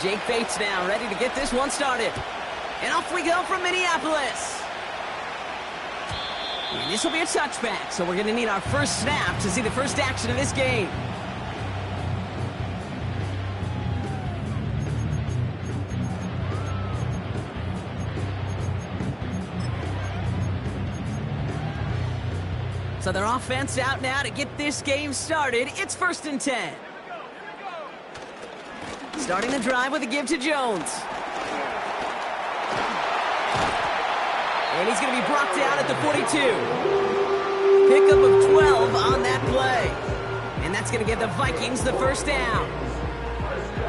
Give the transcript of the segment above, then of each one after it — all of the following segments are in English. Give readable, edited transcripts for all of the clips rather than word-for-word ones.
Jake Bates now ready to get this one started. And off we go from Minneapolis. And this will be a touchback, so we're going to need our first snap to see the first action of this game. So their offense out now to get this game started. It's 1st and 10. Starting the drive with a give to Jones. And he's going to be brought down at the 42. Pickup of 12 on that play. And that's going to give the Vikings the first down.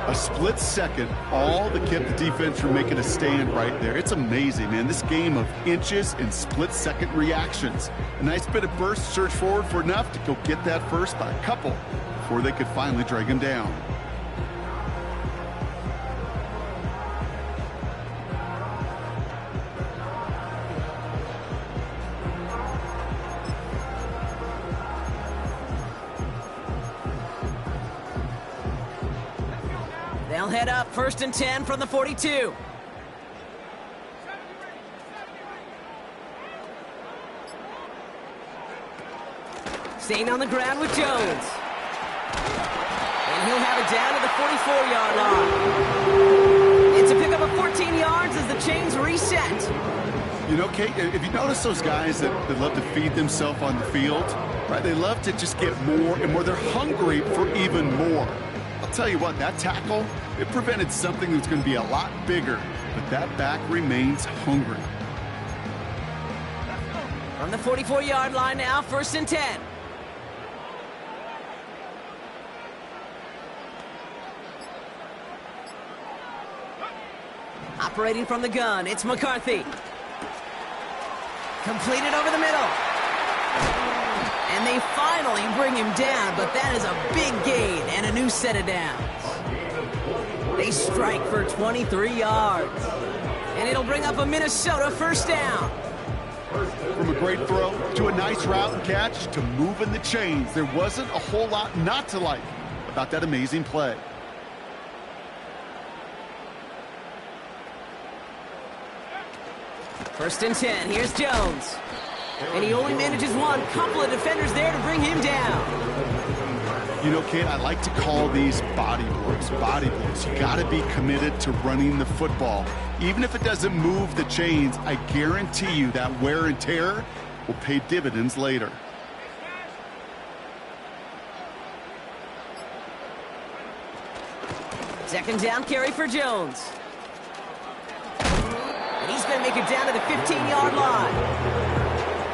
A split second, all that kept the defense from making a stand right there. It's amazing, man. This game of inches and split-second reactions. A nice bit of burst, search forward for enough to go get that first by a couple before they could finally drag him down. They'll head up 1st and 10 from the 42. Staying on the ground with Jones. And he'll have it down to the 44-yard line. It's a pickup of 14 yards as the chains reset. You know, Kate, if you notice those guys that love to feed themselves on the field, right? They love to just get more and more. They're hungry for even more. I'll tell you what, that tackle, it prevented something that's going to be a lot bigger, but that back remains hungry. From the 44-yard line now, 1st and 10. Operating from the gun, it's McCarthy. Completed over the middle. And they finally bring him down, but that is a big gain and a new set of downs. They strike for 23 yards. And it'll bring up a Minnesota first down. From a great throw to a nice route and catch to moving the chains, there wasn't a whole lot not to like about that amazing play. First and 10, here's Jones. And he only manages one. Couple of defenders there to bring him down. You know, Kate, I like to call these body blows. Body blows. You got to be committed to running the football. Even if it doesn't move the chains, I guarantee you that wear and tear will pay dividends later. Second down carry for Jones. And he's going to make it down to the 15-yard line.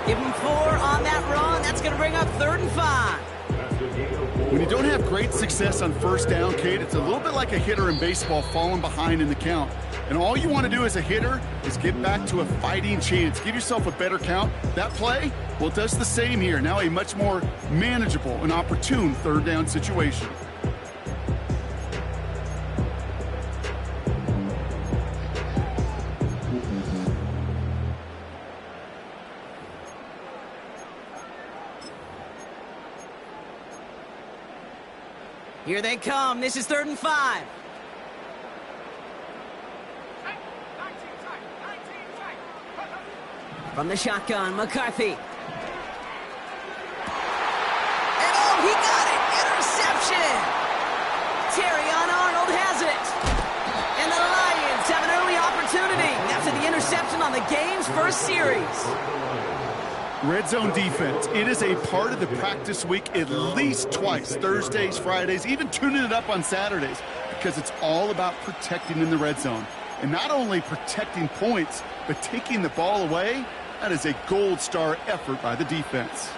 Give him 4 on that run. That's going to bring up 3rd and 5. When you don't have great success on first down, Kate, it's a little bit like a hitter in baseball falling behind in the count. And all you want to do as a hitter is get back to a fighting chance. Give yourself a better count. That play, well, it does the same here. Now a much more manageable and opportune 3rd down situation. Here they come. This is 3rd and 5. From the shotgun, McCarthy. And oh, he got it! Interception! Terrion Arnold has it. And the Lions have an early opportunity after the interception on the game's first series. Red zone defense, it is a part of the practice week at least twice, Thursdays, Fridays, even tuning it up on Saturdays, because it's all about protecting in the red zone. And not only protecting points, but taking the ball away, that is a gold star effort by the defense.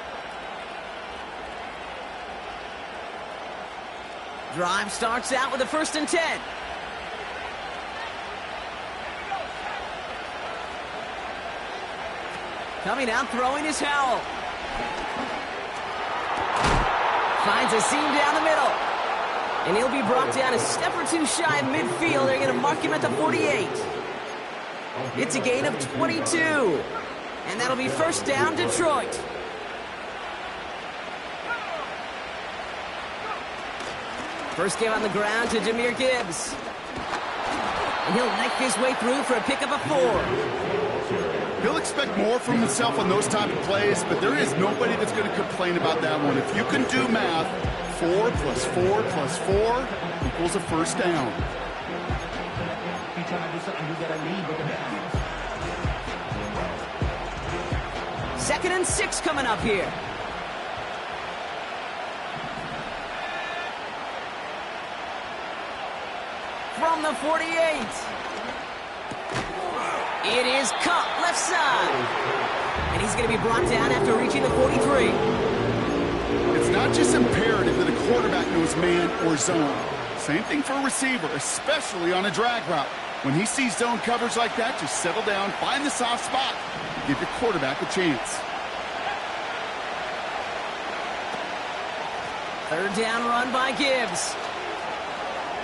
Drive starts out with a 1st and 10. Coming out, throwing his Howell. Finds a seam down the middle. And he'll be brought down a step or two shy of midfield. They're going to mark him at the 48. It's a gain of 22. And that'll be first down, Detroit. First game on the ground to Jahmyr Gibbs. And he'll knife his way through for a pickup of 4. He'll expect more from himself on those type of plays, but there is nobody that's going to complain about that one. If you can do math, 4 plus 4 plus 4 equals a first down. Second and 6 coming up here. From the 48. It is caught left side. And he's going to be brought down after reaching the 43. It's not just imperative that a quarterback knows man or zone. Same thing for a receiver, especially on a drag route. When he sees zone coverage like that, just settle down, find the soft spot, and give your quarterback a chance. Third down run by Gibbs.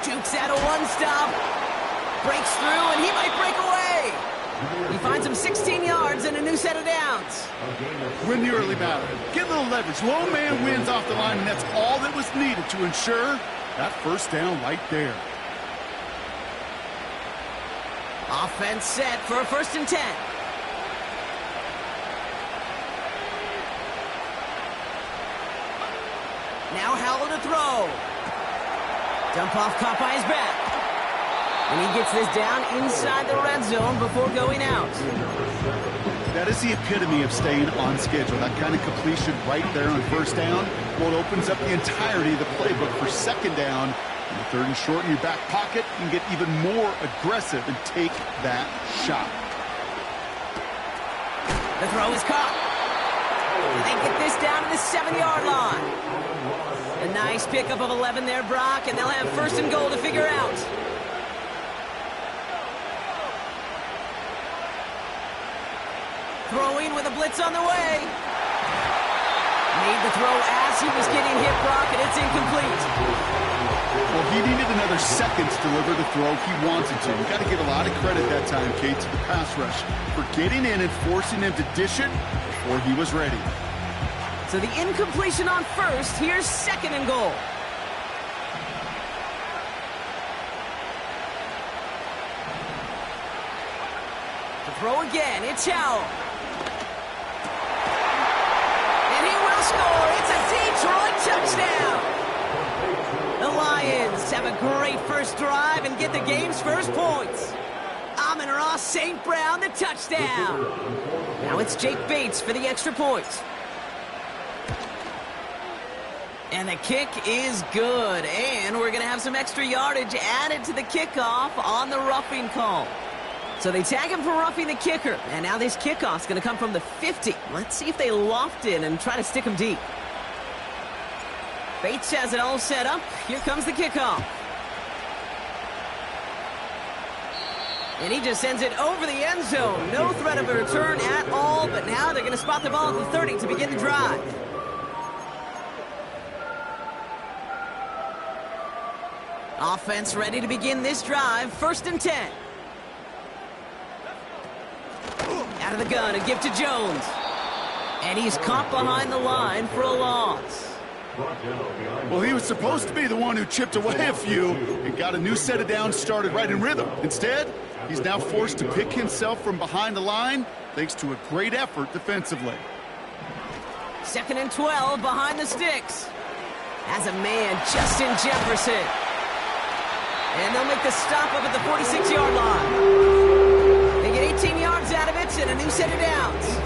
Jukes out a one-stop. Breaks through, and he might break away. He finds him 16 yards and a new set of downs. Win the early battle. Get a little leverage. Low man wins off the line, and that's all that was needed to ensure that first down right there. Offense set for a 1st and 10. Now Howell to throw. Dump off caught by his back. And he gets this down inside the red zone before going out. That is the epitome of staying on schedule. That kind of completion right there on first down. Well, it opens up the entirety of the playbook for second down. And the 3rd and short in your back pocket, you can get even more aggressive and take that shot. The throw is caught. And they get this down to the 7-yard line. A nice pickup of 11 there, Brock, and they'll have 1st and goal to figure out. Throwing with a blitz on the way. Made the throw as he was getting hit, Brock, and it's incomplete. Well, he needed another second to deliver the throw he wanted to. You got to give a lot of credit that time, Kate, to the pass rush for getting in and forcing him to dish it before he was ready. So the incompletion on 1st, here's 2nd and goal. To throw again, it's Howell. And he will score. It's a Detroit touchdown. The Lions have a great first drive and get the game's first points. Amon-Ra St. Brown, the touchdown. Now it's Jake Bates for the extra point. And the kick is good. And we're going to have some extra yardage added to the kickoff on the roughing call. So they tag him for roughing the kicker. And now this kickoff's going to come from the 50. Let's see if they loft in and try to stick him deep. Bates has it all set up. Here comes the kickoff. And he just sends it over the end zone. No threat of a return at all, but now they're going to spot the ball at the 30 to begin the drive. Offense ready to begin this drive. 1st and 10. Out of the gun, a give to Jones. And he's caught behind the line for a loss. Well, he was supposed to be the one who chipped away a few and got a new set of downs started right in rhythm. Instead, he's now forced to pick himself from behind the line thanks to a great effort defensively. 2nd and 12 behind the sticks. As a man, Justin Jefferson. And they'll make the stop up at the 46-yard line. They get 18 yards out of it and a new set of downs.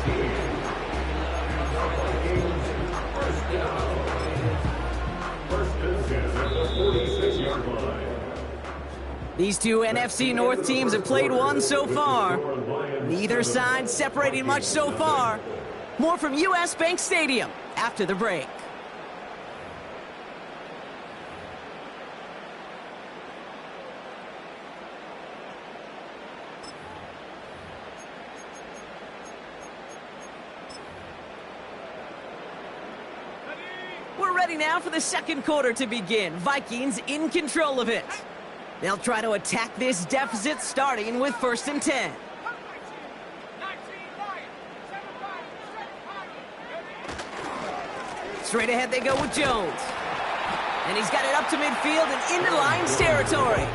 These two NFC North teams have played one so far. Neither side separating much so far. More from U.S. Bank Stadium after the break. We're ready now for the second quarter to begin. Vikings in control of it. They'll try to attack this deficit starting with 1st and 10. Straight ahead they go with Jones. And he's got it up to midfield and into Lions territory.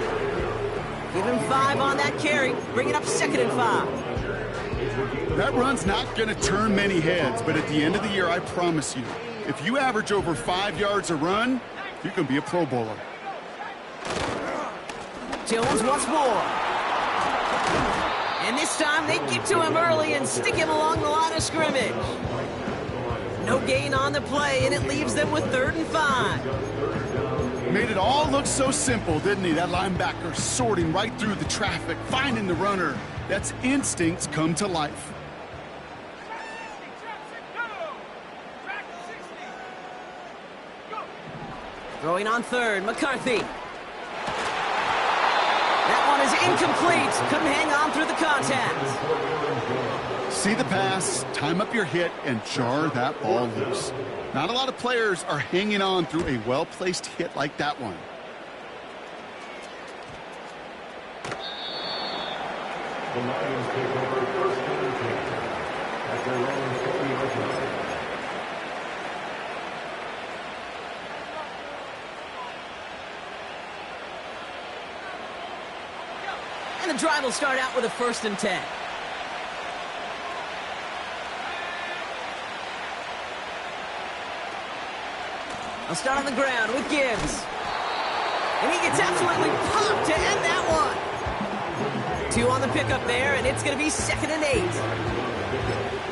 Give him 5 on that carry. Bring it up 2nd and 5. That run's not going to turn many heads, but at the end of the year, I promise you, if you average over 5 yards a run, you're going to be a Pro Bowler. Jones once more. And this time they get to him early and stick him along the line of scrimmage. No gain on the play, and it leaves them with 3rd and 5. Made it all look so simple, didn't he? That linebacker sorting right through the traffic, finding the runner. That's instincts come to life. Throwing on 3rd, McCarthy. That one is incomplete. Couldn't hang on through the contact. See the pass, time up your hit, and jar that ball loose. Not a lot of players are hanging on through a well-placed hit like that one. The Lions take over 1st and 10 at their own 40-yard line. And the drive will start out with a 1st and 10. I'll start on the ground with Gibbs. And he gets absolutely popped to end that one. 2 on the pickup there, and it's going to be 2nd and 8.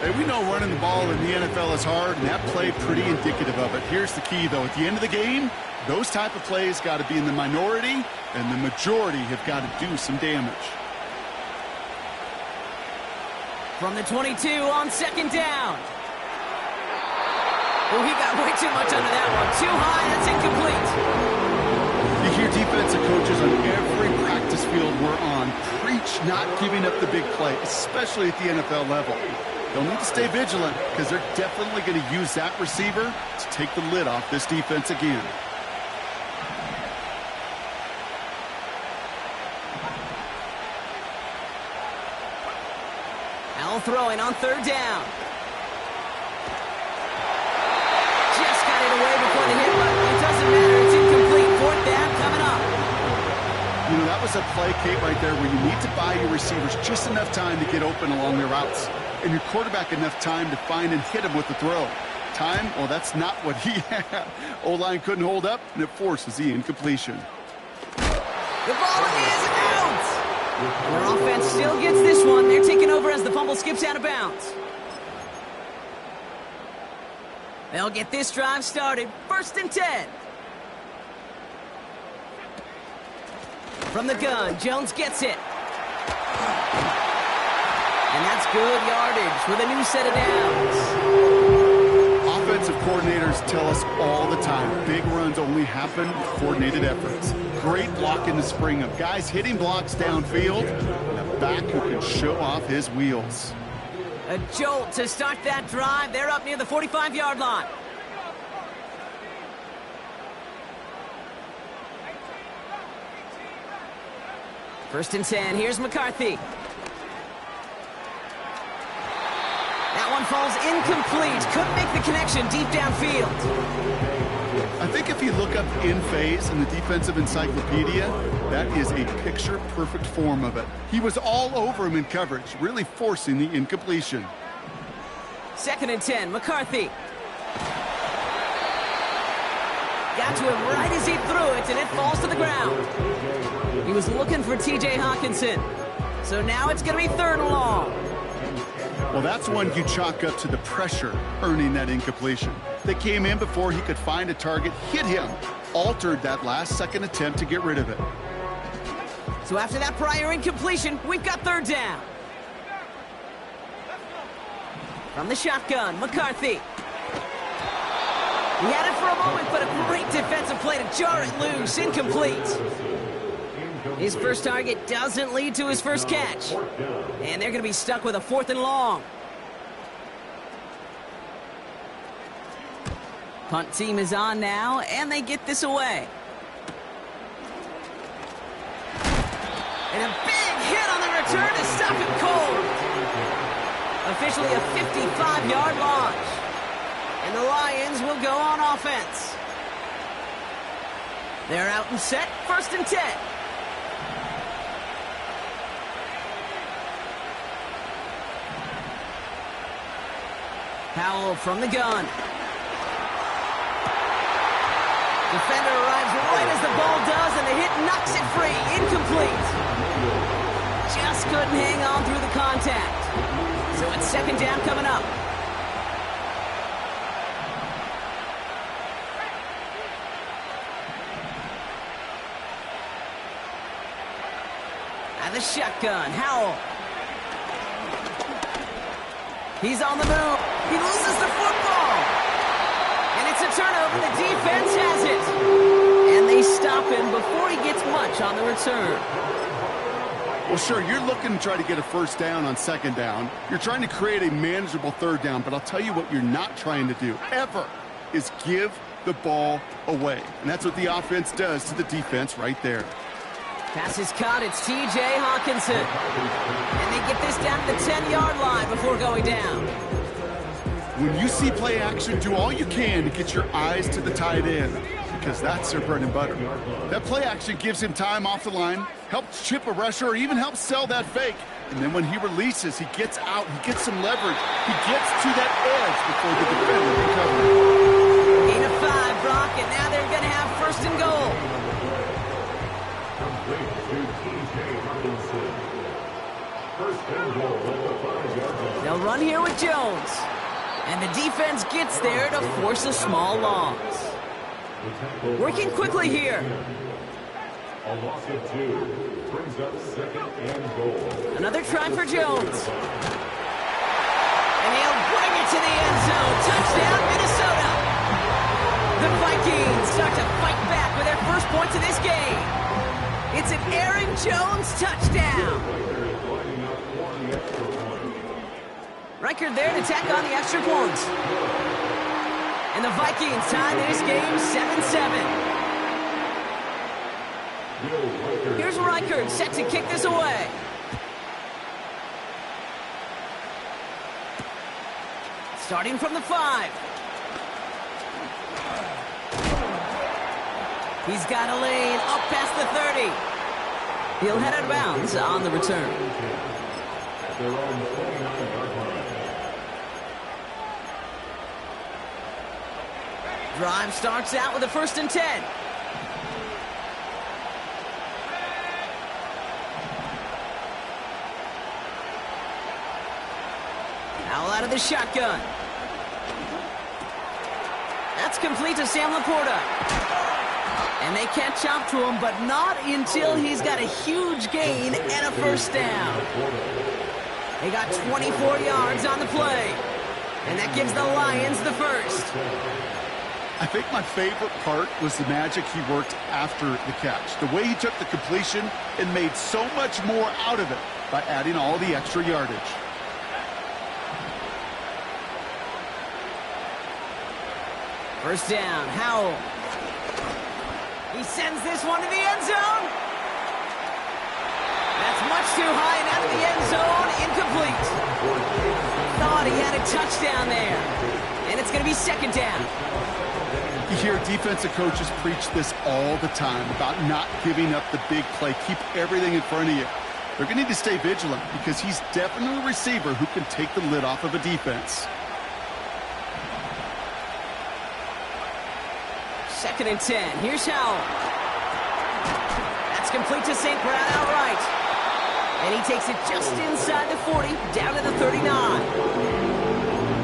Hey, we know running the ball in the NFL is hard, and that play pretty indicative of it. Here's the key, though. At the end of the game, those type of plays got to be in the minority, and the majority have got to do some damage. From the 22 on 2nd down. Oh, he got way too much under that one. Too high, that's incomplete. You hear defensive coaches on every practice field we're on preach not giving up the big play, especially at the NFL level. They'll need to stay vigilant because they're definitely going to use that receiver to take the lid off this defense again. Al throwing on 3rd down. Just got it away before the hit, but it doesn't matter. It's incomplete. 4th down coming up. You know, that was a play, Kate, right there where you need to buy your receivers just enough time to get open along their routes, and your quarterback enough time to find and hit him with the throw. Time, well, that's not what he had. O-line couldn't hold up, and it forces the incompletion. The ball is out! Their offense still gets this one. They're taking over as the fumble skips out of bounds. They'll get this drive started. 1st and 10. From the gun, Jones gets it. And that's good yardage with a new set of downs. Offensive coordinators tell us all the time, big runs only happen with coordinated efforts. Great block in the spring of guys hitting blocks downfield, and a back who can show off his wheels. A jolt to start that drive. They're up near the 45-yard line. First and 10. Here's McCarthy. That one falls incomplete. Couldn't make the connection deep downfield. I think if you look up in phase in the defensive encyclopedia, that is a picture-perfect form of it. He was all over him in coverage, really forcing the incompletion. 2nd and 10. McCarthy. Got to him right as he threw it, and it falls to the ground. He was looking for T.J. Hawkinson. So now it's going to be 3rd and long. Well, that's one you chalk up to the pressure earning that incompletion. They came in before he could find a target, hit him, altered that last-second attempt to get rid of it. So after that prior incompletion, we've got 3rd down. From the shotgun, McCarthy. He had it for a moment, but a great defensive play to jar it loose. Incomplete. His first target doesn't lead to his first catch. And they're going to be stuck with a 4th and long. Punt team is on now, and they get this away. And a big hit on the return to stop him cold. Officially a 55-yard launch. And the Lions will go on offense. They're out and set, 1st and 10. Howell from the gun. Defender arrives right as the ball does, and the hit knocks it free. Incomplete. Just couldn't hang on through the contact. So it's second down coming up. And the shotgun, Howell. He's on the move. He loses the football. And it's a turnover. The defense has it. And they stop him before he gets much on the return. Well, sure, you're looking to try to get a first down on second down. You're trying to create a manageable third down, but I'll tell you what you're not trying to do, ever, is give the ball away. And that's what the offense does to the defense right there. Pass is caught. It's T.J. Hawkinson. And they get this down to the 10-yard line before going down. When you see play action, do all you can to get your eyes to the tight end, because that's their bread and butter. That play action gives him time off the line, helps chip a rusher, or even helps sell that fake. And then when he releases, he gets out, he gets some leverage. He gets to that edge before the defender can cover him. Gain of 5, Brock, and now they're going to have first and goal. Complete to T.J. Hawkinson. First and goal at the 5-yard line. They'll run here with Jones. And the defense gets there to force a small loss. Working quickly here. A loss of 2 brings up second and goal. Another try for Jones. And he'll bring it to the end zone. Touchdown, Minnesota. The Vikings start to fight back with their first points of this game. It's an Aaron Jones touchdown. Reichard there to tack on the extra points. And the Vikings tie this game 7-7. Here's Reichard set to kick this away. Starting from the 5. He's got a lane up past the 30. He'll head out of bounds on the return. At their own 29-yard line. Drive starts out with a 1st and 10. Howell out of the shotgun. That's complete to Sam Laporta. And they catch up to him, but not until he's got a huge gain and a first down. They got 24 yards on the play. And that gives the Lions the first. I think my favorite part was the magic he worked after the catch. The way he took the completion and made so much more out of it by adding all the extra yardage. First down, Howell. He sends this one to the end zone. That's much too high and out of the end zone. Incomplete. Thought he had a touchdown there. And it's going to be second down. You hear defensive coaches preach this all the time about not giving up the big play. Keep everything in front of you. They're going to need to stay vigilant because he's definitely a receiver who can take the lid off of a defense. Second and 10. Here's Howell. That's complete to St. Brown outright. And he takes it just inside the 40, down to the 39.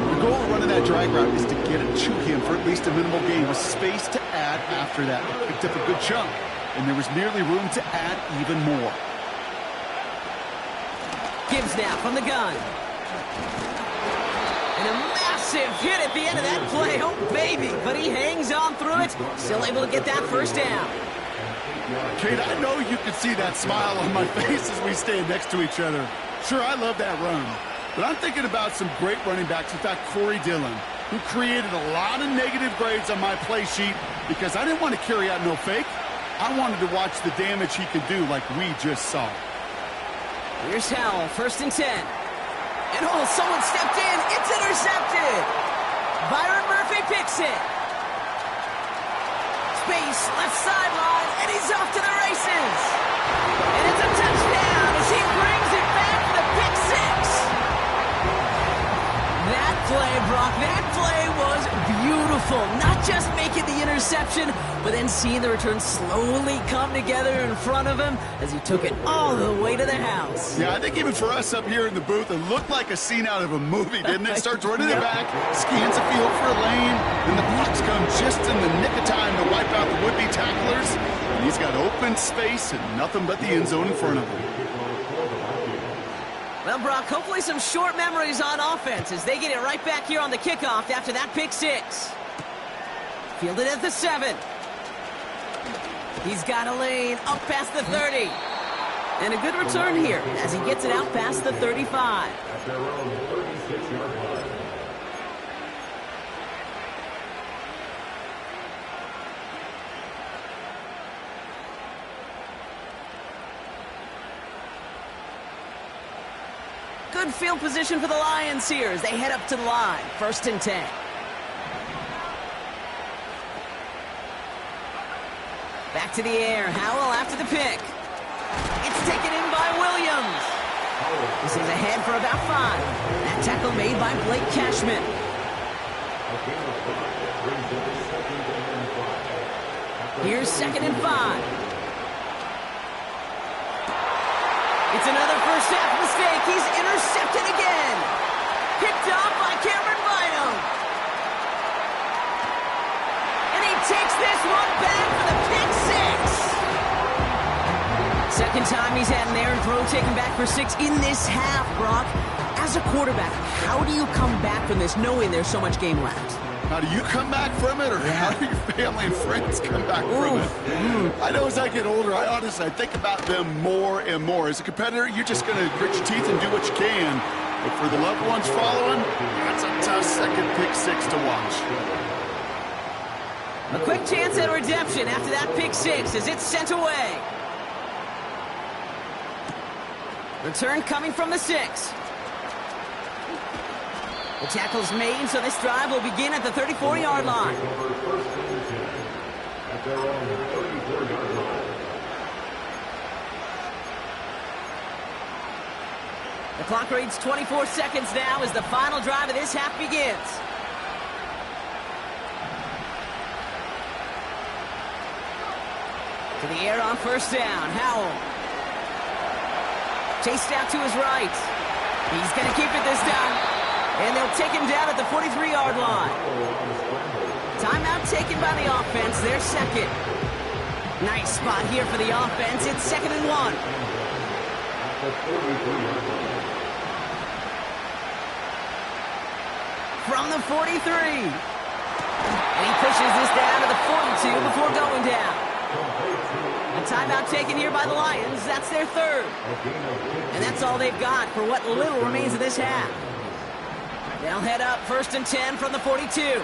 The goal of running that drag route is to get it to him for at least a minimal gain with space to add after that. He picked up a good chunk, and there was nearly room to add even more. Gibbs now from the gun. And a massive hit at the end of that play. Oh, baby. But he hangs on through it. Still able to get that first down. Kate, I know you can see that smile on my face as we stand next to each other. Sure, I love that run. But I'm thinking about some great running backs. In fact, Corey Dillon, who created a lot of negative grades on my play sheet because I didn't want to carry out no fake. I wanted to watch the damage he could do like we just saw. Here's Howell, 1st and 10. And oh, someone stepped in. It's intercepted. Byron Murphy picks it. Space, left sideline, and he's off to the races. And it's a touchdown as he brings it back for the pick 6. That play, Brock, beautiful. Not just making the interception, but then seeing the return slowly come together in front of him as he took it all the way to the house. Yeah, I think even for us up here in the booth, it looked like a scene out of a movie, didn't it? Starts running it back, scans the field for a lane, and the blocks come just in the nick of time to wipe out the would-be tacklers. And he's got open space and nothing but the end zone in front of him. Well, Brock, hopefully some short memories on offense as they get it right back here on the kickoff after that pick six. Fielded at the 7. He's got a lane up past the 30. And a good return here as he gets it out past the 35. At their own 36-yard line. Good field position for the Lions here as they head up to the line. 1st and 10. Back to the air. Howell after the pick. It's taken in by Williams. This is ahead for about 5. That tackle made by Blake Cashman. Here's 2nd and 5. It's another first half mistake. He's intercepted again. Picked off by Cameron Bynum. And he takes this one back for the pick six. Second time he's had an errant throw taken back for 6 in this half, Brock. As a quarterback, how do you come back from this knowing there's so much game left? How do you come back from it, or how do your family and friends come back from it? I know as I get older, I think about them more and more. As a competitor, you're just going to grit your teeth and do what you can. But for the loved ones following, that's a tough second pick six to watch. A quick chance at redemption after that pick six as it's sent away. Return coming from the 6. The tackle's made, so this drive will begin at the 34-yard line. At their own 34-yard line. The clock reads 24 seconds now as the final drive of this half begins. To the air on 1st down. Howell. Chased out to his right. He's going to keep it this time. And they'll take him down at the 43-yard line. Timeout taken by the offense. Their 2nd. Nice spot here for the offense. It's 2nd and 1. From the 43. And he pushes this down to the 42 before going down. A timeout taken here by the Lions. That's their 3rd. And that's all they've got for what little remains of this half. They'll head up 1st and 10 from the 42.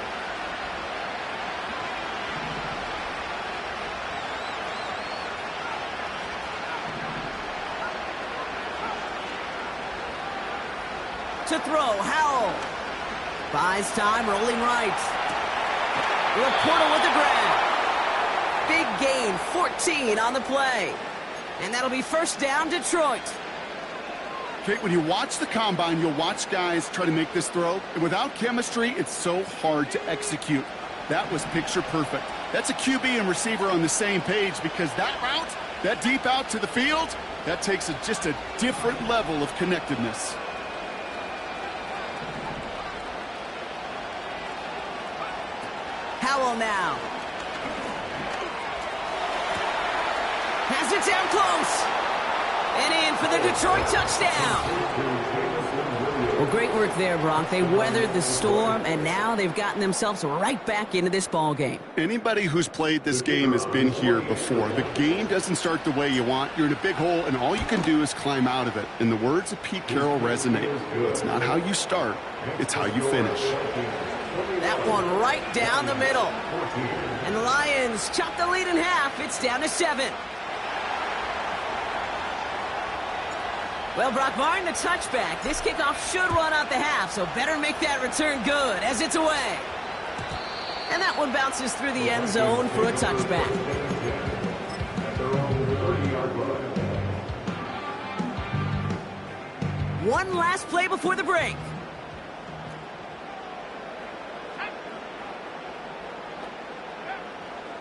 To throw, Howell. Buys time, rolling right. Laporta with the grab. Big gain, 14 on the play. And that'll be 1st down, Detroit. Okay, when you watch the combine, you'll watch guys try to make this throw. And without chemistry, it's so hard to execute. That was picture perfect. That's a QB and receiver on the same page because that route, that deep out to the field, that takes just a different level of connectedness. Howell now. Has it down close. And in for the Detroit touchdown. Well, great work there, Brock. They weathered the storm, and now they've gotten themselves right back into this ball game. Anybody who's played this game has been here before. The game doesn't start the way you want. You're in a big hole, and all you can do is climb out of it. And the words of Pete Carroll resonate. It's not how you start, it's how you finish. That one right down the middle. And the Lions chop the lead in half. It's down to 7. Well, Brock, barring the touchback, this kickoff should run out the half, so better make that return good as it's away. And that one bounces through the end zone for a touchback. One last play before the break.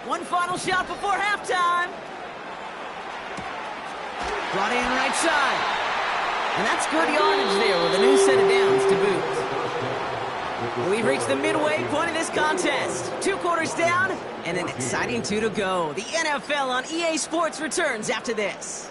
One final shot before halftime. Brought in right side. And that's good yardage there with a new set of downs to boot. We've reached the midway point of this contest. 2 quarters down and an exciting 2 to go. The NFL on EA Sports returns after this.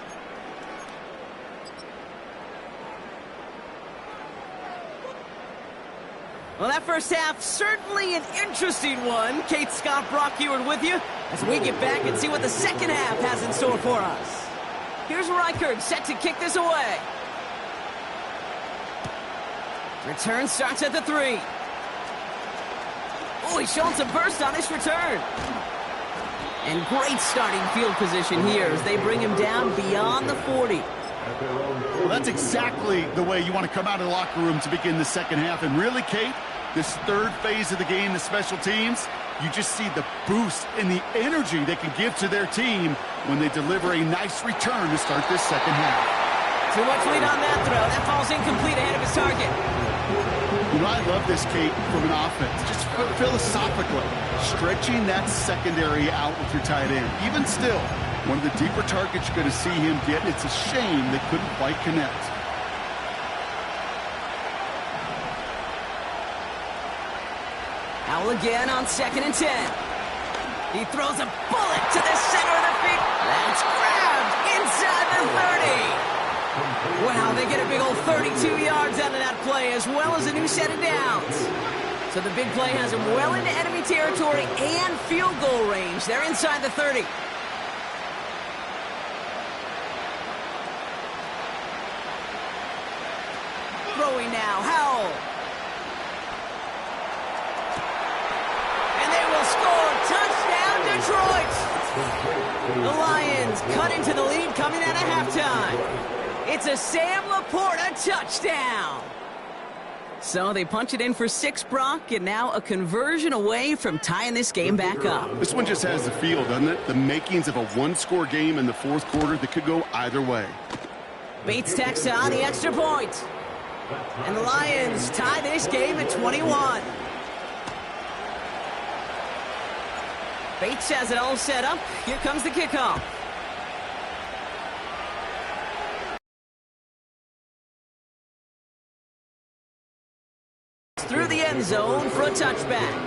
Well, that first half, certainly an interesting one. Kate, Scott, Brock Ewart with you as we get back and see what the second half has in store for us. Here's Reichard set to kick this away. Return starts at the 3. Oh, he's showing some burst on his return. And great starting field position here as they bring him down beyond the 40. Well, that's exactly the way you want to come out of the locker room to begin the second half. And really, Kate, this third phase of the game, the special teams, you just see the boost and the energy they can give to their team when they deliver a nice return to start this second half. Too much lead on that throw. That falls incomplete ahead of his target. You know, I love this, Kate, from an offense. Just philosophically, stretching that secondary out with your tight end. Even still, one of the deeper targets you're going to see him get. It's a shame they couldn't quite connect. Howell again on 2nd and 10. He throws a bullet to the center of the field. That's grabbed inside the 30. Wow, they get a big old 32 yards out of that play as well as a new set of downs. So the big play has them well into enemy territory and field goal range. They're inside the 30. Throwing now, Howell. And they will score. Touchdown, Detroit. The Lions cut into the lead coming out of halftime. It's a Sam Laporta touchdown. So they punch it in for 6, Brock, and now a conversion away from tying this game back up. This one just has the feel, doesn't it? The makings of a one-score game in the fourth quarter that could go either way. Bates tacks on the extra point. And the Lions tie this game at 21. Bates has it all set up. Here comes the kickoff. Through the end zone for a touchback.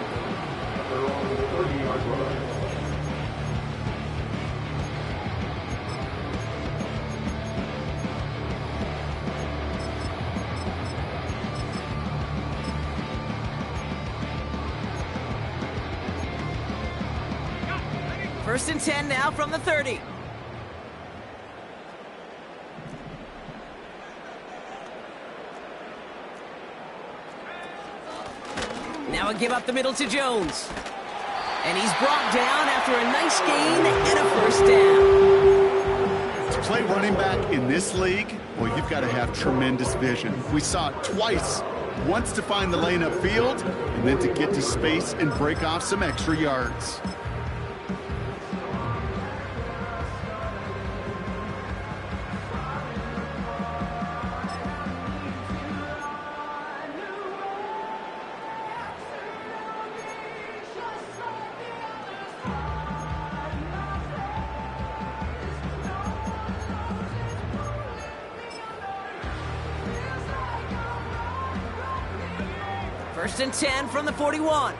First and 10 now from the 30. Now a give up the middle to Jones. And he's brought down after a nice gain and a first down. To play running back in this league, well, you've got to have tremendous vision. We saw it twice. Once to find the lane upfield, and then to get to space and break off some extra yards. First and 10 from the 41.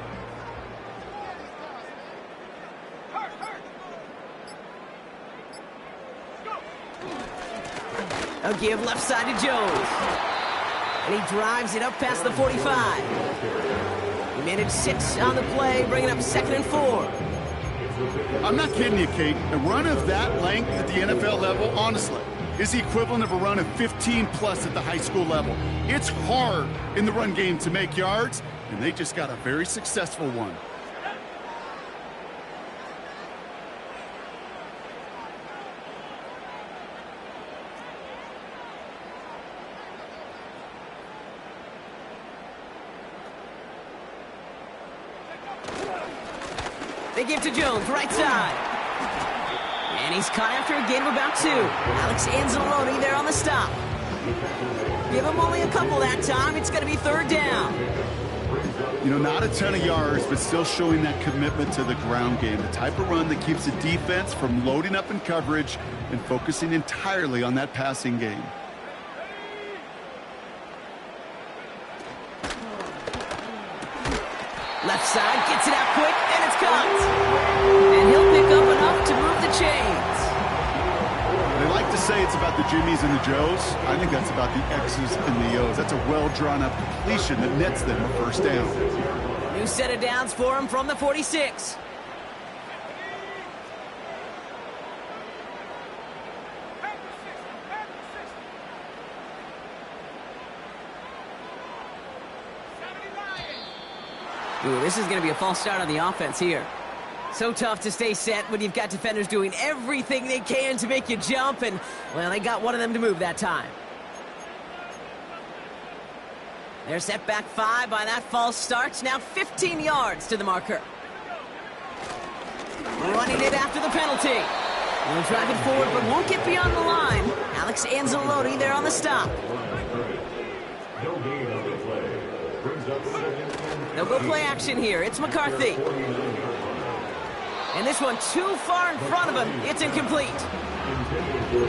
A give left side to Jones. And he drives it up past the 45. He managed 6 on the play, bringing up 2nd and 4. I'm not kidding you, Kate. A run of that length at the NFL level, honestly, is the equivalent of a run of 15-plus at the high school level. It's hard in the run game to make yards, and they just got a very successful one. They give to Jones, right side. And he's caught after a gain of about 2. Alex Anzalone there on the stop. Give him only a couple that time. It's going to be 3rd down. You know, not a ton of yards, but still showing that commitment to the ground game. The type of run that keeps the defense from loading up in coverage and focusing entirely on that passing game. Left side, gets it out quick, and it's caught. And he'll pick up enough to move the chains. They like to say it's about the Jimmies and the Joes. I think that's about the X's and the O's. That's a well-drawn-up completion that nets them a first down. New set of downs for him from the 46. Ooh, this is going to be a false start on the offense here. So tough to stay set when you've got defenders doing everything they can to make you jump, and, well, they got one of them to move that time. They're set back 5 by that false start. Now 15 yards to the marker. Running it after the penalty. They'll drive it forward, but won't get beyond the line. Alex Anzalotti there on the stop. They'll go play action here. It's McCarthy. And this one too far in front of him. It's incomplete.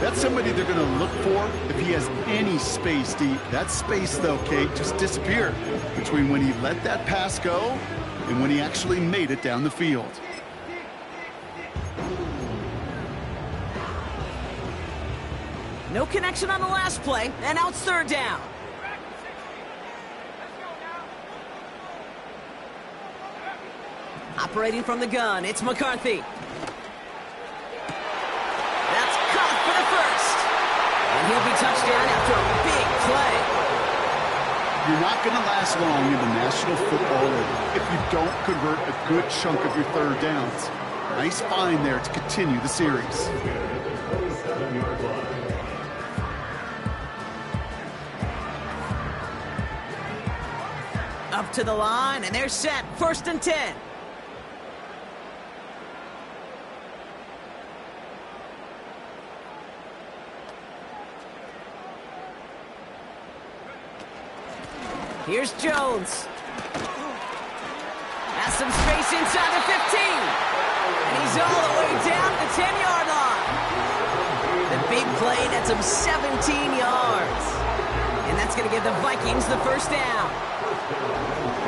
That's somebody they're going to look for if he has any space deep. That space, though, Kate, just disappeared between when he let that pass go and when he actually made it down the field. No connection on the last play, and now it's third down. Operating from the gun, it's McCarthy. That's caught for the first. And he'll be touchdown after a big play. You're not going to last long in the National Football League if you don't convert a good chunk of your third downs. Nice find there to continue the series. Up to the line, and they're set. 1st and 10. Here's Jones. Has some space inside the 15. And he's all the way down the 10-yard line. The big play nets him 17 yards. And that's going to give the Vikings the first down.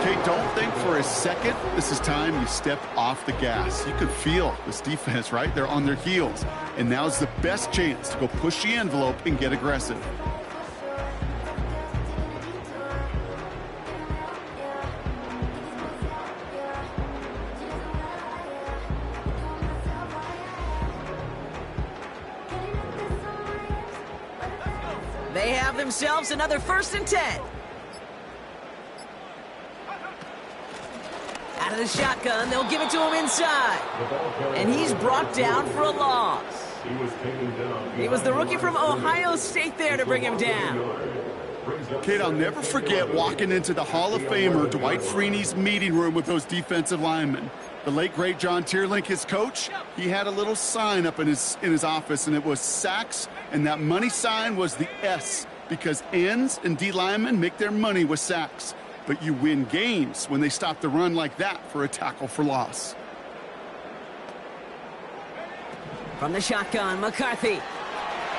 Okay, don't think for a second this is time you step off the gas. You can feel this defense, right? They're on their heels. And now's the best chance to go push the envelope and get aggressive. They have themselves another 1st and 10. Out of the shotgun, they'll give it to him inside. And he's brought down for a loss. It was the rookie from Ohio State there to bring him down. Kate, I'll never forget walking into the Hall of Famer Dwight Freeney's meeting room with those defensive linemen. The late, great John Tierlink, his coach, he had a little sign up in his office, and it was sacks, and that money sign was the S, because ends and D linemen make their money with sacks. But you win games when they stop the run like that for a tackle for loss. From the shotgun, McCarthy.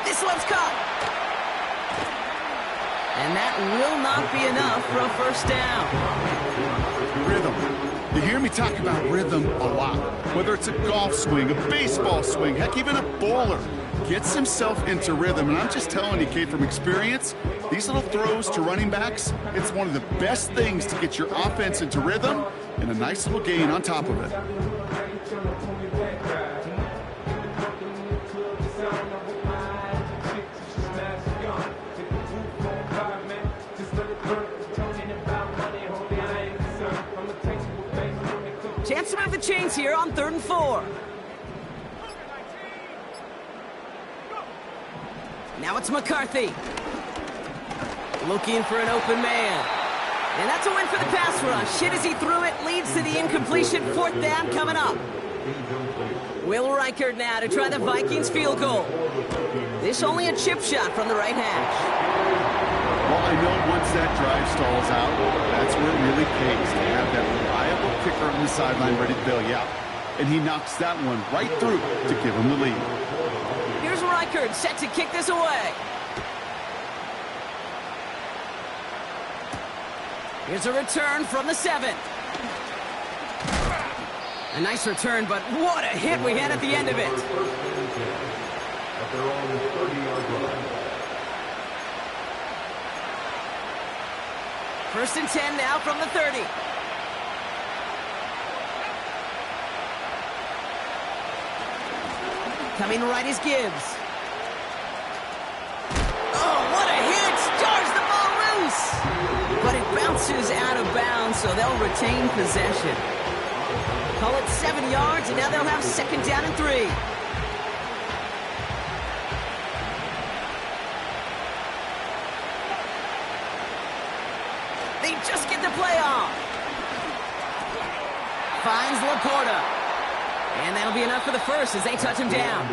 This one's caught. And that will not be enough for a first down. Rhythm. You hear me talk about rhythm a lot. Whether it's a golf swing, a baseball swing, heck, even a bowler gets himself into rhythm. And I'm just telling you, Kate, from experience, these little throws to running backs, it's one of the best things to get your offense into rhythm and a nice little gain on top of it. Chance to move the chains here on 3rd and 4. Now it's McCarthy. Looking for an open man. And that's a win for the pass rush. Hit as he threw it, leads to the incompletion. 4th down coming up. Will Reichard now to try the Vikings field goal. This only a chip shot from the right hash. Well, I know once that drive stalls out, that's where it really pays to have that reliable kicker on the sideline ready to bail you out. And he knocks that one right through to give him the lead. Here's Reichert set to kick this away. Here's a return from the 7. A nice return, but what a hit we had at the end of it. At their own 30-yard line. First and 10 now from the 30. Coming right is Gibbs. Oh, what a hit! Jars the ball loose! But it bounces out of bounds, so they'll retain possession. Call it 7 yards, and now they'll have second down and 3. They just get the play off. Finds Laporta. And that'll be enough for the first as they touch him down.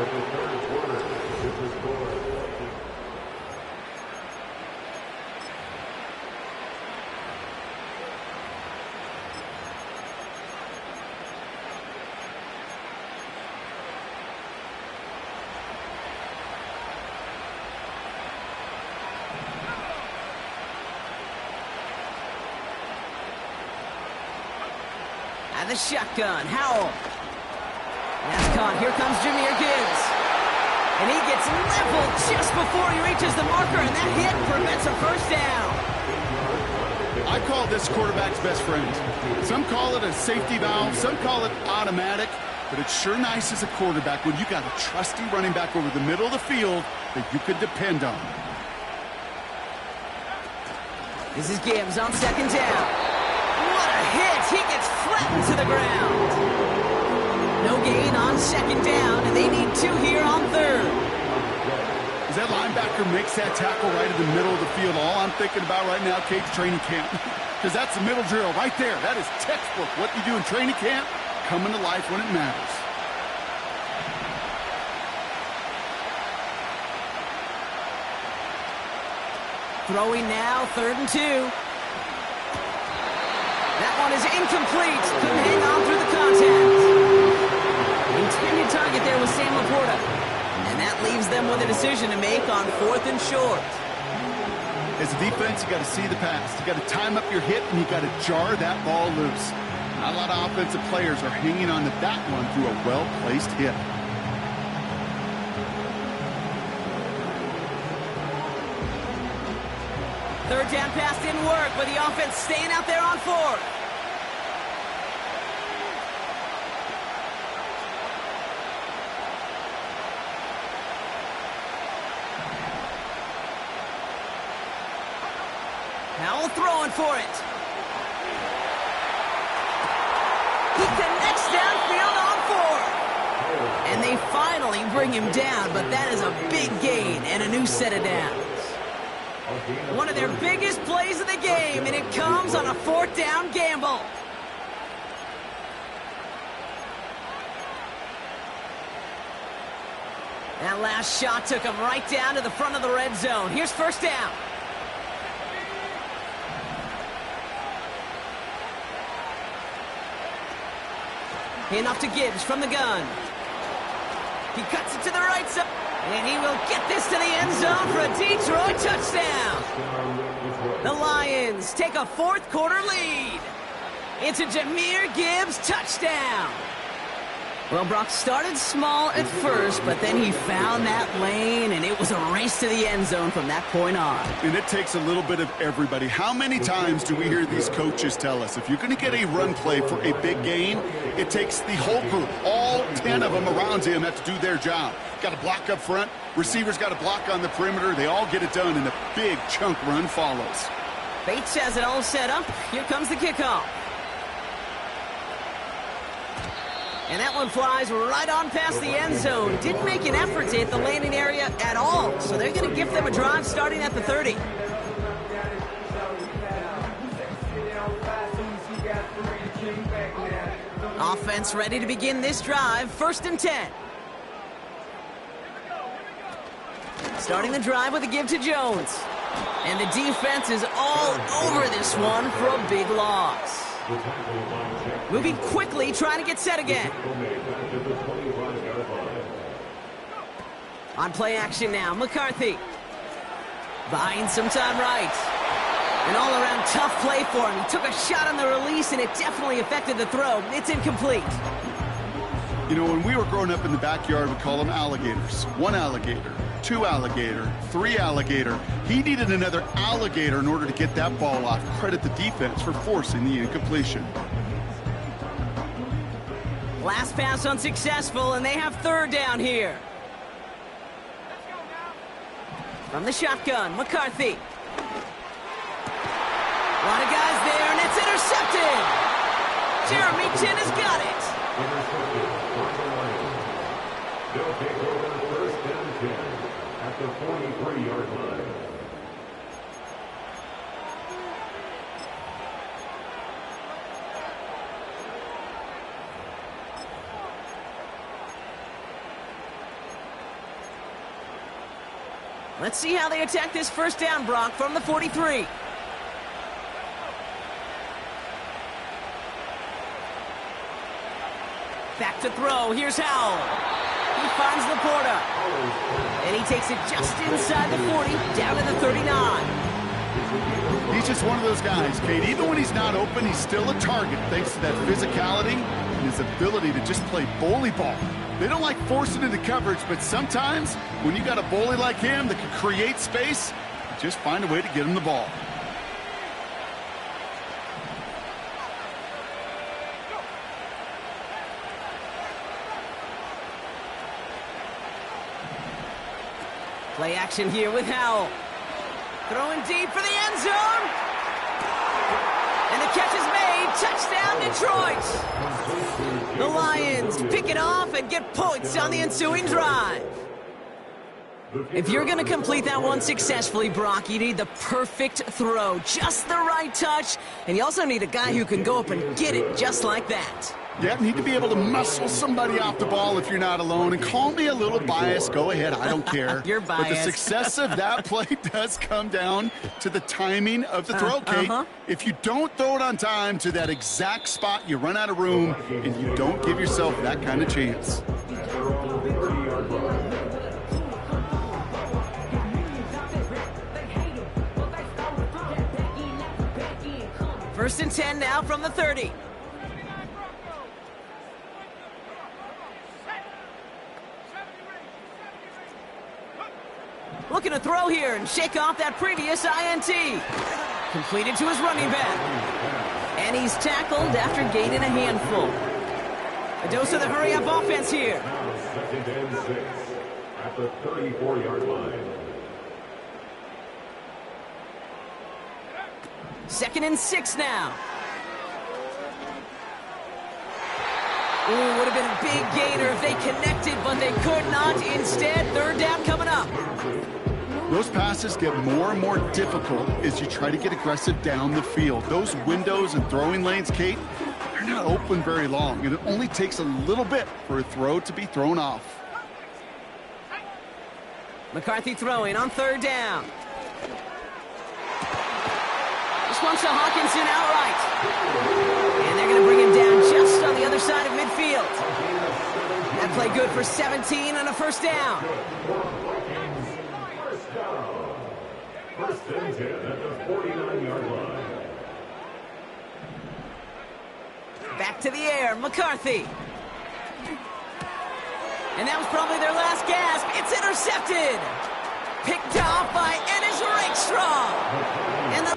And the shotgun, Howell. That's caught. Here comes Jahmyr Gibbs. And he gets leveled just before he reaches the marker, and that hit prevents a first down. I call this quarterback's best friend. Some call it a safety valve, some call it automatic, but it's sure nice as a quarterback when you got a trusty running back over the middle of the field that you could depend on. This is Gibbs on second down. What a hit! He gets flattened to the ground. No gain on second down, and they need 2 here on third. As that linebacker makes that tackle right in the middle of the field, all I'm thinking about right now, Kate's training camp. Because that's the middle drill right there. That is textbook. What you do in training camp, coming to life when it matters. Throwing now, 3rd and 2. That one is incomplete. Couldn't hang on through the contact. Intended target there was Sam Laporta. And that leaves them with a decision to make on 4th and short. As a defense, you got to see the pass. You got to time up your hit, and you got to jar that ball loose. Not a lot of offensive players are hanging on to that one through a well-placed hit. Third down pass didn't work, but the offense staying out there on 4th. Howell throwing for it. He connects downfield on 4th. And they finally bring him down, but that is a big gain and a new set of downs. One of their biggest plays of the game, and it comes on a 4th down gamble. That last shot took him right down to the front of the red zone. Here's first down. Enough to Gibbs from the gun. He cuts it to the right side. And he will get this to the end zone for a Detroit touchdown. The Lions take a 4th quarter lead. It's a Jahmyr Gibbs touchdown. Well, Brock started small at first, but then he found that lane, and it was a race to the end zone from that point on. And it takes a little bit of everybody. How many times do we hear these coaches tell us, if you're going to get a run play for a big gain, it takes the whole group, all 10 of them around him have to do their job. Got to block up front, receivers got to block on the perimeter, they all get it done, and a big chunk run follows. Bates has it all set up. Here comes the kickoff. And that one flies right on past the end zone. Didn't make an effort to hit the landing area at all. So they're going to give them a drive starting at the 30. Offense ready to begin this drive. 1st and 10. Starting the drive with a give to Jones. And the defense is all over this one for a big loss. Moving quickly, trying to get set again. On play action now, McCarthy. Buying some time right. An all-around tough play for him. He took a shot on the release, and it definitely affected the throw. It's incomplete. You know, when we were growing up in the backyard, we call them alligators. One alligator, two alligator, three alligator. He needed another alligator in order to get that ball off. Credit the defense for forcing the incompletion. Last pass unsuccessful, and they have third down here. From the shotgun, McCarthy. A lot of guys there, and it's intercepted. Jeremy Chin has got it. Intercepted by the Lions. They'll take over first and 10 at the 43-yard line. Let's see how they attack this first down, Brock, from the 43. Back to throw. Here's Howell. He finds Laporta. And he takes it just inside the 40, down to the 39. He's just one of those guys, Kate. Even when he's not open, he's still a target thanks to that physicality and his ability to just play bully ball. They don't like forcing into coverage, but sometimes when you got a bully like him that can create space, you just find a way to get him the ball. Play action here with Howell. Throwing deep for the end zone. And the catch is made. Touchdown, Detroit. The Lions pick it off and get points on the ensuing drive. If you're going to complete that one successfully, Brock, you need the perfect throw. Just the right touch. And you also need a guy who can go up and get it just like that. Yeah, need to be able to muscle somebody off the ball if you're not alone. And call me a little biased. Go ahead. I don't care. You're biased. But the success of that play does come down to the timing of the throw, Kate. If you don't throw it on time to that exact spot, you run out of room, and you don't give yourself that kind of chance. First and 10 now from the 30. Looking to throw here and shake off that previous INT. Completed to his running back. And he's tackled after gaining a handful. A dose of the hurry-up offense here. Now second and 6 at the 34-yard line. Second and 6 now. Ooh, would have been a big gainer if they connected, but they could not. Instead, third down coming up. Those passes get more and more difficult as you try to get aggressive down the field. Those windows and throwing lanes, Kate, they're not open very long, and it only takes a little bit for a throw to be thrown off. McCarthy throwing on third down. This one's to Hawkinson outright. And they're going to bring him down just on the other side of midfield. That play good for 17 on a first down. First and 10 at the 49-yard line. Back to the air, McCarthy. And that was probably their last gasp. It's intercepted. Picked off by Ennis Rakestraw. And the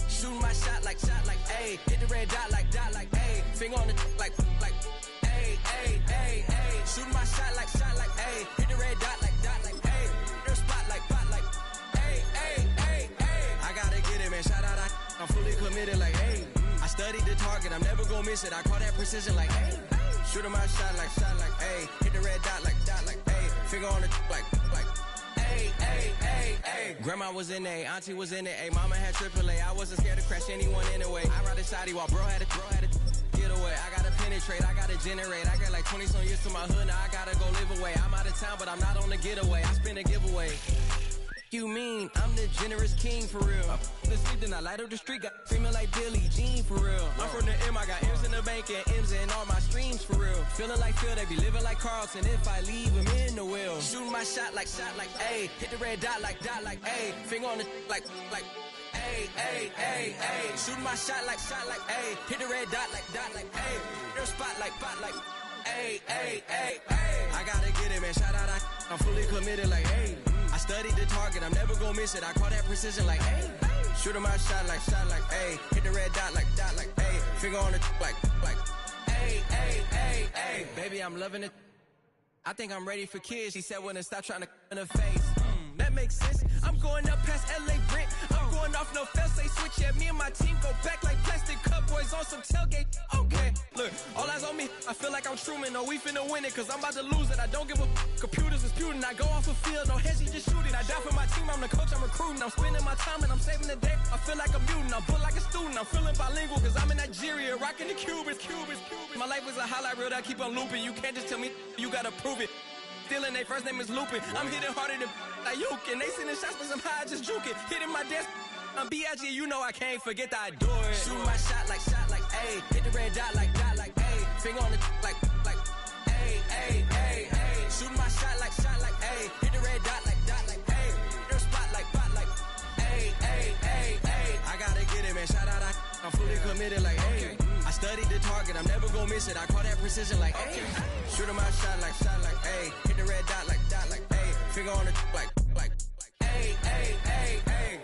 Shooting my shot like, ayy. Hit the red dot like, ayy. Finger on the like, ayy, ayy, ayy, ayy. Shooting my shot like, ayy. Hit the red dot like, ayy. Their spot like, ayy, ayy, ayy, ayy. I gotta get it, man. Shout out, I'm fully committed like, ayy. I studied the target, I'm never gonna miss it. I call that precision like, ayy. Shooting my shot like, ayy. Hit the red dot like, ayy. Finger on the like, ayy, ayy, ayy, ayy. Grandma was in A, auntie was in it, ayy. Mama had AAA, I wasn't scared to crash anyone anyway. I ride the side while bro had a get away. I gotta penetrate, I gotta generate. I got like 20 some years to my hood, now I gotta go live away. I'm out of town, but I'm not on the getaway. I spin a giveaway. You mean I'm the generous king for real? I the sleep, then I light up the street, got female like Billie Jean for real. I'm from the M, I got M's in the bank and M's in all my streams for real. Feeling like Phil, they be living like Carlton if I leave him in the wheel. Shooting my shot like, ayy. Hit the red dot like, ayy. Finger on the like, ayy, ayy, ayy, ayy. Shooting my shot like, ayy. Hit the red dot like, ayy. Their spot like, ayy, ayy, ayy, ayy. I gotta get it, man. Shout out, I'm fully committed like, ayy. I studied the target, I'm never gonna miss it. I call that precision like, ayy. Shooting my shot like, ayy. Hit the red dot like, ayy. Finger on the like, ayy, ayy, ayy, ayy. Baby, I'm loving it. I think I'm ready for kids. She said when to stop trying to in her face. That makes sense. I'm going up past LA Brent. I'm going off no fail, say switch. Yeah, me and my team go back like plastic cup boys on some tailgate. Okay, look, all eyes on me. I feel like I'm Truman. No, we finna win it, cause I'm about to lose it. I don't give a computers disputing. I go off a field, no heads, just shooting. I die for my team, I'm the coach, I'm recruiting. I'm spending my time and I'm saving the day. I feel like a mutant, I'm built like a student. I'm feeling bilingual, cause I'm in Nigeria, rocking the Cubans. My life is a highlight reel that I keep on looping. You can't just tell me, you gotta prove it. Stealing, they first name is Lupin. I'm hitting harder than like Yukin. They sending shots, but somehow I just juke it. Hitting my desk, I'm B.I.G. You know I can't forget that I do it. Shoot my shot like, ayy. Hit the red dot like, ayy. Finger on the like, ayy, ayy, ayy, ayy. Shooting my shot like, ayy. Hit the red dot like, ayy. Their spot like, ayy, ayy, ayy, ayy. I gotta get it, man. Shout out, I'm fully committed like, ayy. I studied the target, I'm never gonna miss it. I call that precision like, ayy. Shooting my shot like, ayy. Hit the red dot like, ayy. Finger on the like, ayy, ayy, ayy, ayy.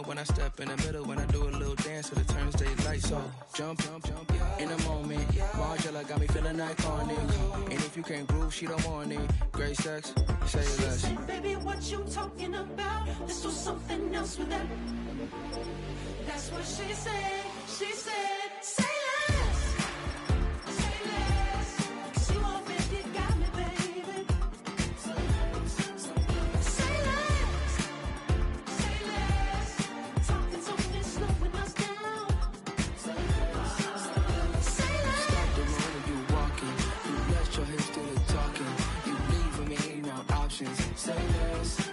When I step in the middle, when I do a little dance, so it turns daylight. So jump, in the moment. Margella got me feeling iconic. And if you can't groove, she don't want it. Great sex, say less. She said, baby, what you talking about? Let's do something else with that. That's what she said. She said, say less. Say less. 'Cause you already got me, baby. Say less. Say less. Talking's only slowing us down. Say less. Stop the road when you walking. You rest your hips to the talking. You leave with me, ain't no options. Say less.